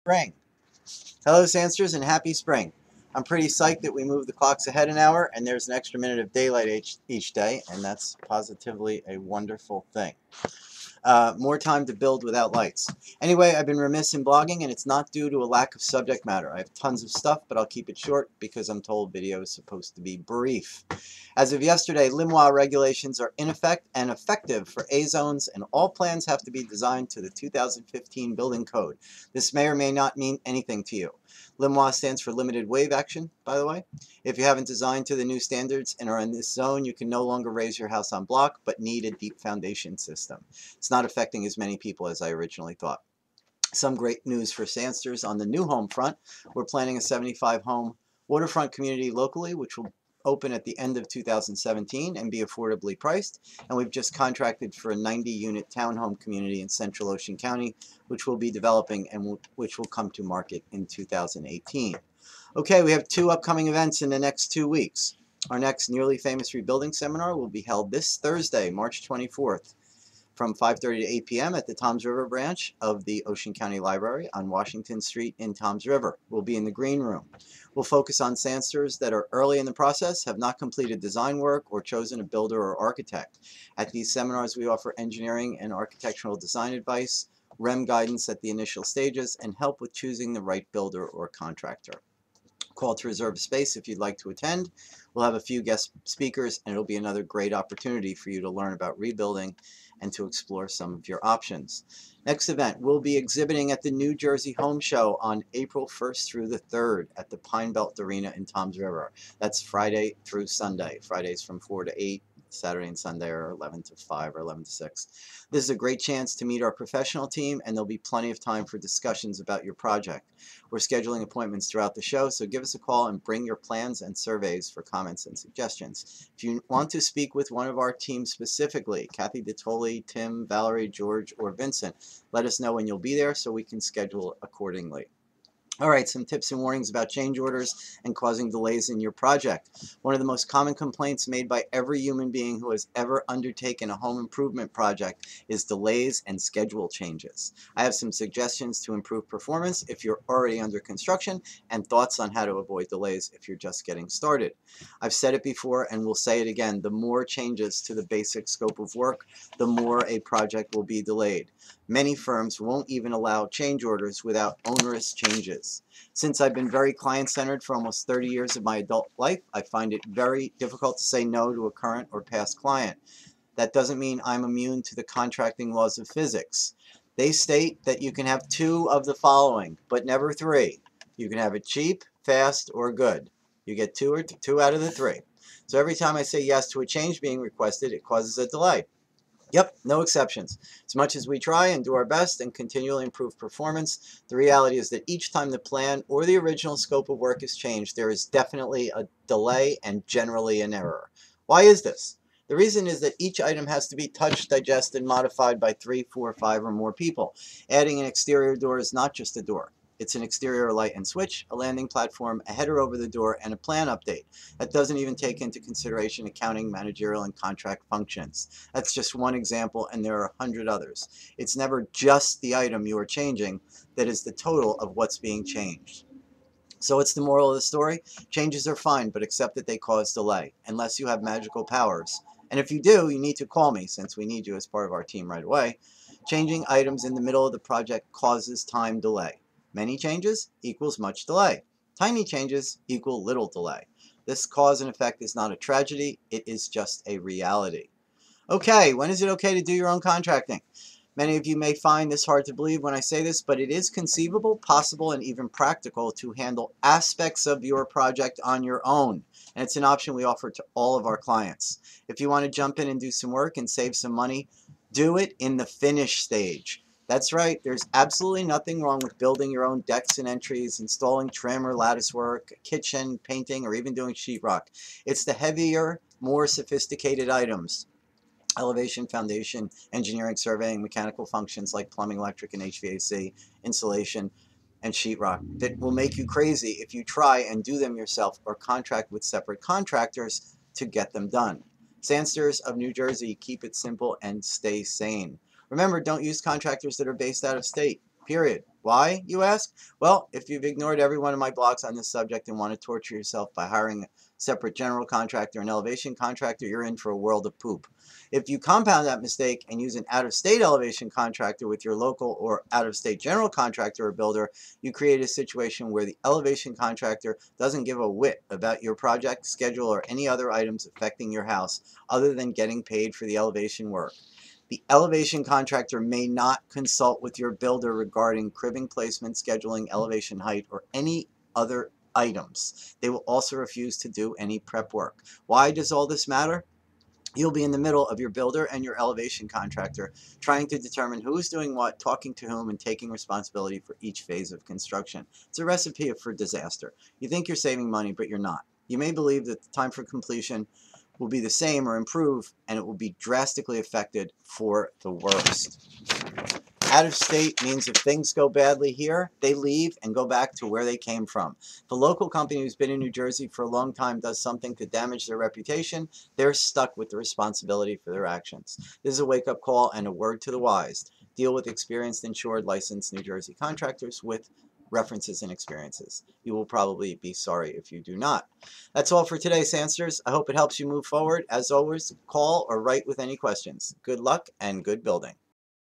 Spring. Hello, Sandsters, and happy spring. I'm pretty psyched that we moved the clocks ahead an hour and there's an extra minute of daylight each day, and that's positively a wonderful thing. More time to build without lights. Anyway, I've been remiss in blogging, and it's not due to a lack of subject matter. I have tons of stuff, but I'll keep it short because I'm told video is supposed to be brief. As of yesterday, Limois regulations are in effect and effective for A-zones, and all plans have to be designed to the 2015 building code. This may or may not mean anything to you. Limois stands for limited wave action, by the way. If you haven't designed to the new standards and are in this zone, you can no longer raise your house on block, but need a deep foundation system. It's not affecting as many people as I originally thought. Some great news for Sandsters on the new home front. We're planning a 75-home waterfront community locally, which will open at the end of 2017 and be affordably priced. And we've just contracted for a 90-unit townhome community in Central Ocean County, which we'll be developing and which will come to market in 2018. Okay, we have two upcoming events in the next 2 weeks. Our next Nearly Famous Rebuilding Seminar will be held this Thursday, March 24th, from 5:30 to 8 p.m. at the Toms River branch of the Ocean County Library on Washington Street in Toms River. We'll be in the green room. We'll focus on Sandsters that are early in the process, have not completed design work, or chosen a builder or architect. At these seminars, we offer engineering and architectural design advice, REM guidance at the initial stages, and help with choosing the right builder or contractor. Call to reserve a space if you'd like to attend. We'll have a few guest speakers, and it'll be another great opportunity for you to learn about rebuilding and to explore some of your options. Next event, we'll be exhibiting at the New Jersey Home Show on April 1st through the 3rd at the Pine Belt Arena in Toms River. That's Friday through Sunday. Fridays from 4 to 8. Saturday and Sunday are 11 to 5 or 11 to 6. This is a great chance to meet our professional team, and there'll be plenty of time for discussions about your project. We're scheduling appointments throughout the show, so give us a call and bring your plans and surveys for comments and suggestions. If you want to speak with one of our team specifically, Kathy DeToli, Tim, Valerie, George, or Vincent, let us know when you'll be there so we can schedule accordingly. All right, some tips and warnings about change orders and causing delays in your project. One of the most common complaints made by every human being who has ever undertaken a home improvement project is delays and schedule changes. I have some suggestions to improve performance if you're already under construction, and thoughts on how to avoid delays if you're just getting started. I've said it before and will say it again, the more changes to the basic scope of work, the more a project will be delayed. Many firms won't even allow change orders without onerous changes. Since I've been very client-centered for almost 30 years of my adult life, I find it very difficult to say no to a current or past client. That doesn't mean I'm immune to the contracting laws of physics. They state that you can have two of the following, but never three. You can have it cheap, fast, or good. You get two out of the three. So every time I say yes to a change being requested, it causes a delay. Yep, no exceptions. As much as we try and do our best and continually improve performance, the reality is that each time the plan or the original scope of work is changed, there is definitely a delay and generally an error. Why is this? The reason is that each item has to be touched, digested, and modified by 3, 4, 5, or more people. Adding an exterior door is not just a door. It's an exterior light and switch, a landing platform, a header over the door, and a plan update. That doesn't even take into consideration accounting, managerial, and contract functions. That's just one example, and there are 100 others. It's never just the item you are changing that is the total of what's being changed. So what's the moral of the story? Changes are fine, but accept that they cause delay, unless you have magical powers. And if you do, you need to call me, since we need you as part of our team right away. Changing items in the middle of the project causes time delay. Many changes equals much delay. Tiny changes equal little delay. This cause and effect is not a tragedy, it is just a reality. Okay, when is it okay to do your own contracting? Many of you may find this hard to believe when I say this, but it is conceivable, possible, and even practical to handle aspects of your project on your own. And it's an option we offer to all of our clients. If you want to jump in and do some work and save some money, do it in the finish stage. That's right, there's absolutely nothing wrong with building your own decks and entries, installing trim or lattice work, kitchen, painting, or even doing sheetrock. It's the heavier, more sophisticated items, elevation, foundation, engineering, surveying, mechanical functions like plumbing, electric, and HVAC, insulation, and sheetrock that will make you crazy if you try and do them yourself or contract with separate contractors to get them done. Sandsters of New Jersey, keep it simple and stay sane. Remember, don't use contractors that are based out of state. period. Why, you ask? Well, if you've ignored every one of my blogs on this subject and want to torture yourself by hiring a separate general contractor and elevation contractor, you're in for a world of poop. If you compound that mistake and use an out-of-state elevation contractor with your local or out-of-state general contractor or builder, you create a situation where the elevation contractor doesn't give a whit about your project, schedule, or any other items affecting your house other than getting paid for the elevation work. The elevation contractor may not consult with your builder regarding cribbing placement, scheduling, elevation height, or any other items. They will also refuse to do any prep work. Why does all this matter? You'll be in the middle of your builder and your elevation contractor, trying to determine who's doing what, talking to whom, and taking responsibility for each phase of construction. It's a recipe for disaster. You think you're saving money, but you're not. You may believe that the time for completion will be the same or improve, and it will be drastically affected for the worst. Out of state means if things go badly here, they leave and go back to where they came from. If a local company who's been in New Jersey for a long time does something to damage their reputation, they're stuck with the responsibility for their actions. This is a wake-up call and a word to the wise. Deal with experienced, insured, licensed New Jersey contractors with references and experiences. You will probably be sorry if you do not. That's all for today, Sandsters. I hope it helps you move forward. As always, call or write with any questions. Good luck and good building.